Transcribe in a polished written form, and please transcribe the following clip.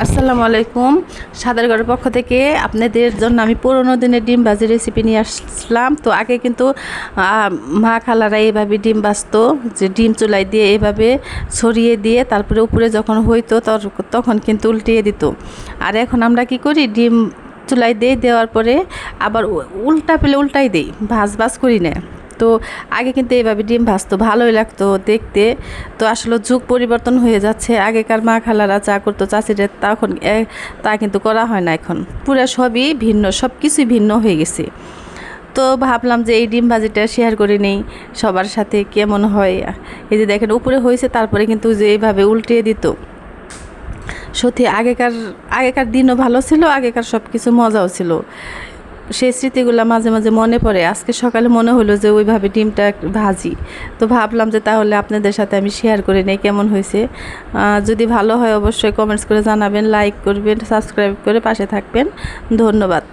আসসালামু আলাইকুম। সাদের ঘরের পক্ষ থেকে আপনাদের জন্য আমি পুরোনো দিনের ডিম ভাজি রেসিপি নিয়ে আসলাম। তো আগে কিন্তু মা খালারা এইভাবে ডিম ভাজতো, যে ডিম চুলায় দিয়ে এইভাবে ছড়িয়ে দিয়ে তারপরে উপরে যখন হইতো তখন কিন্তু উল্টিয়ে দিত। আর এখন আমরা কি করি, ডিম চুলায় দিয়ে দেওয়ার পরে আবার উল্টা পেলে উল্টাই দিই, ভাজ করি না। তো আগে কিন্তু এইভাবে ডিম ভাজতো, ভালোই লাগতো দেখতে। তো আসলে যুগ পরিবর্তন হয়ে যাচ্ছে। আগেকার মা খালারা যা করতো, চাচিরা তখন তা কিন্তু করা হয় না। এখন পুরো সবই ভিন্ন, সব কিছুই ভিন্ন হয়ে গেছে। তো ভাবলাম যে এই ডিম ভাজিটা শেয়ার করে নেই সবার সাথে, কেমন হয়। এই যে দেখেন উপরে হয়েছে, তারপরে কিন্তু যে এইভাবে উল্টিয়ে দিত। সত্যি আগেকার দিনও ভালো ছিল, আগেকার সব কিছু মজাও ছিল। সেই স্মৃতিগুলো মাঝে মাঝে মনে পড়ে। আজকে সকালে মনে হলো যে ওইভাবে ডিমটা ভাজি, তো ভাবলাম যে তাহলে আপনাদের সাথে আমি শেয়ার করে নেই কেমন হয়েছে। যদি ভালো হয় অবশ্যই কমেন্টস করে জানাবেন, লাইক করবেন, সাবস্ক্রাইব করে পাশে থাকবেন। ধন্যবাদ।